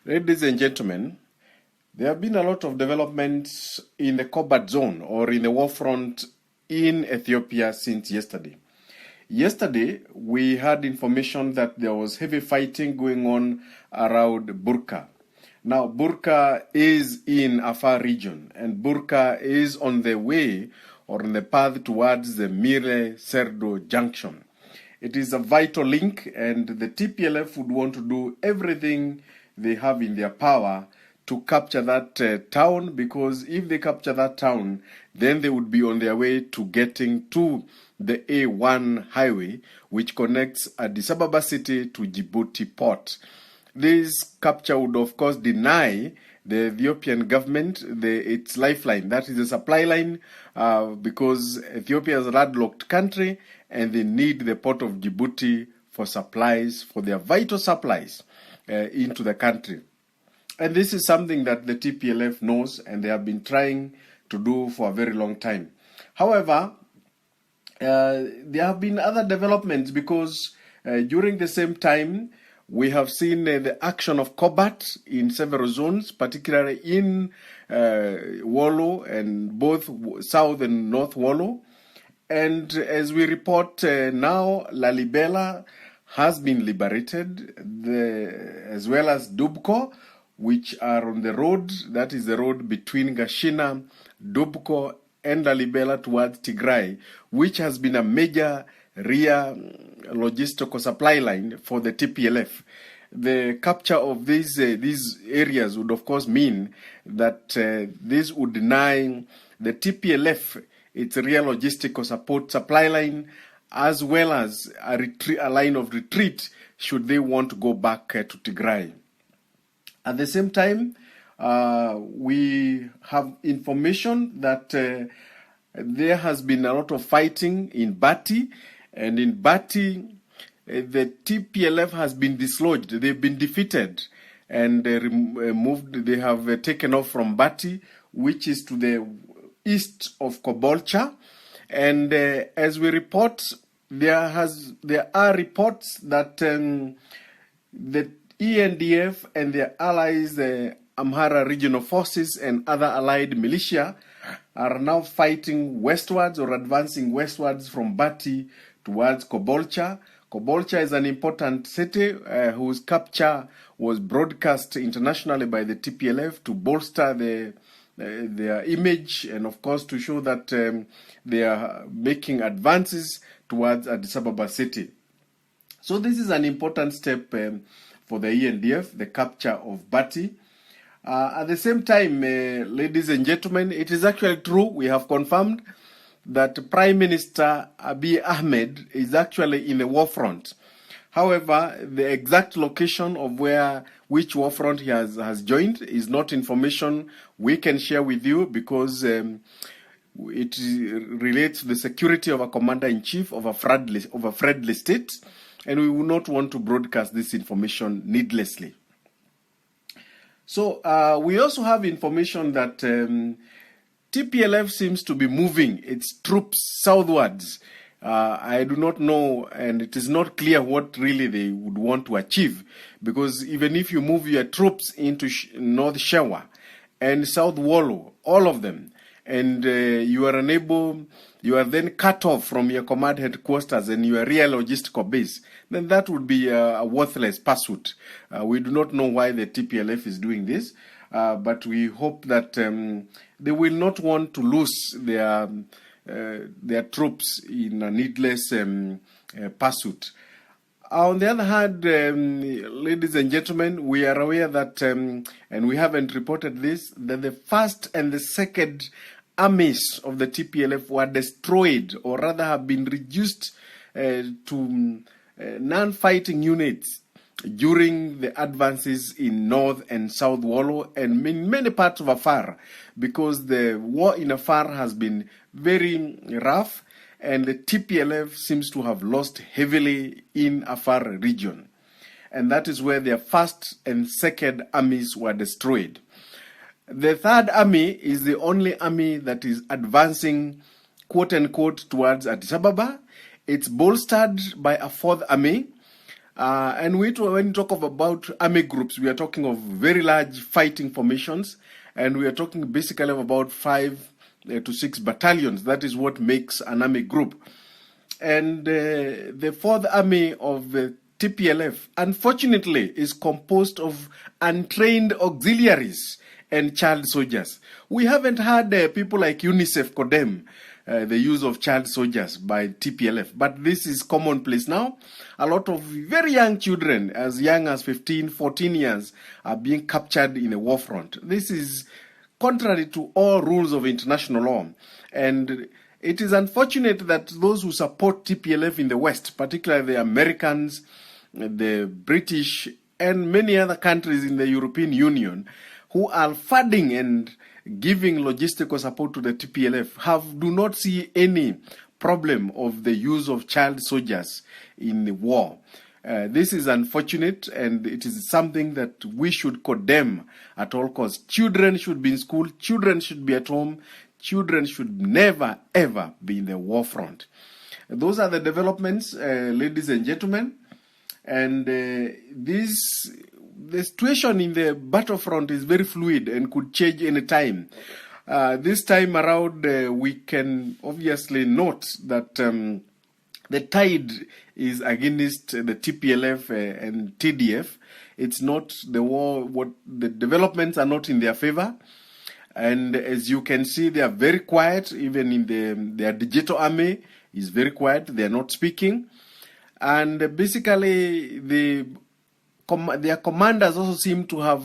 Ladies and gentlemen, there have been a lot of developments in the combat zone or in the war front in Ethiopia since yesterday. Yesterday, we had information that there was heavy fighting going on around Burka. Now, Burka is in Afar region, and Burka is on the way or on the path towards the Mire-Serdo junction. It is a vital link, and the TPLF would want to do everything they have in their power to capture that town, because if they capture that town, then they would be on their way to getting to the A1 highway, which connects Addis Ababa city to Djibouti port. This capture would, of course, deny the Ethiopian government its lifeline, that is the supply line, because Ethiopia is a landlocked country and they need the port of Djibouti for supplies, for their vital supplies into the country. And this is something that the TPLF knows and they have been trying to do for a very long time. However, there have been other developments because during the same time, we have seen the action of combat in several zones, particularly in Wollo and both South and North Wollo. And as we report now, Lalibela has been liberated, as well as Dubko, which are on the road, that is the road between Gashina, Dubko, and Lalibela towards Tigray, which has been a major rear logistical supply line for the TPLF. The capture of these areas would, of course, mean that this would deny the TPLF its rear logistical supply line, as well as a line of retreat should they want to go back to Tigray. At the same time, we have information that there has been a lot of fighting in Bati, and in Bati, the TPLF has been dislodged. They've been defeated and removed. They have taken off from Bati, which is to the east of Kobolcha. And as we report, there are reports that the ENDF and their allies, the Amhara Regional Forces and other allied militia, are now fighting westwards or advancing westwards from Bati towards Kobolcha. Kobolcha is an important city whose capture was broadcast internationally by the TPLF to bolster their image and, of course, to show that they are making advances towards Addis Ababa city. So this is an important step for the ENDF, the capture of Bati. At the same time, ladies and gentlemen, it is actually true, we have confirmed that Prime Minister Abiy Ahmed is actually in the war front. However, the exact location of which war front he has joined is not information we can share with you, because it relates to the security of a commander-in-chief of a friendly state, and we will not want to broadcast this information needlessly. So we also have information that TPLF seems to be moving its troops southwards. I do not know, and it is not clear what really they would want to achieve, because even if you move your troops into North Shewa and South Wollo, all of them, and you are then cut off from your command headquarters and your real logistical base, then that would be a worthless pursuit. We do not know why the TPLF is doing this, but we hope that they will not want to lose their troops in a needless pursuit. On the other hand, ladies and gentlemen, we are aware that, and we haven't reported this, that the first and the second armies of the TPLF were destroyed, or rather have been reduced to non-fighting units during the advances in North and South Wollo and in many parts of Afar, because the war in Afar has been very rough and the TPLF seems to have lost heavily in Afar region. And that is where their first and second armies were destroyed. The third army is the only army that is advancing, quote-unquote, towards Addis Ababa. It's bolstered by a fourth army And when you talk about army groups, we are talking of very large fighting formations, and we are talking basically of about 5 to 6 battalions. That is what makes an army group. And the 4th Army of the TPLF, unfortunately, is composed of untrained auxiliaries and child soldiers. We haven't had people like UNICEF condemn the use of child soldiers by TPLF, but this is commonplace now. A lot of very young children, as young as 15, 14 years, are being captured in a war front. This is contrary to all rules of international law, and it is unfortunate that those who support TPLF in the West, particularly the Americans, the British, and many other countries in the European Union, who are funding and giving logistical support to the TPLF, do not see any problem of the use of child soldiers in the war. This is unfortunate, and it is something that we should condemn at all costs. Children should be in school, children should be at home, children should never, ever be in the war front. Those are the developments, ladies and gentlemen. And the situation in the battlefront is very fluid and could change any time. This time around, we can obviously note that the tide is against the TPLF and TDF. It's not the war. The developments are not in their favor. And as you can see, they are very quiet. Even in their digital army is very quiet. They are not speaking. And basically, their commanders also seem to have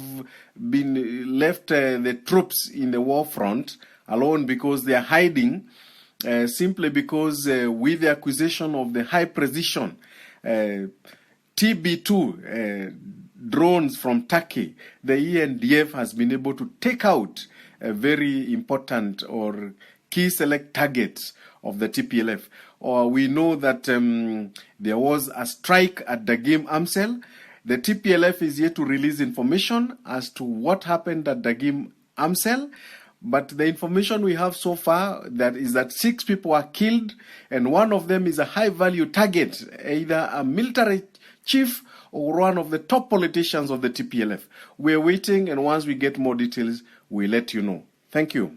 been left the troops in the war front alone because they are hiding, simply because with the acquisition of the high precision TB2 drones from Turkey, the ENDF has been able to take out a very important or key select targets of the TPLF. Or we know that there was a strike at the game Amsel. The TPLF is yet to release information as to what happened at the game Amsel. But the information we have so far is that 6 people were killed, and one of them is a high-value target, either a military chief or one of the top politicians of the TPLF. We're waiting, and once we get more details, we'll let you know. Thank you.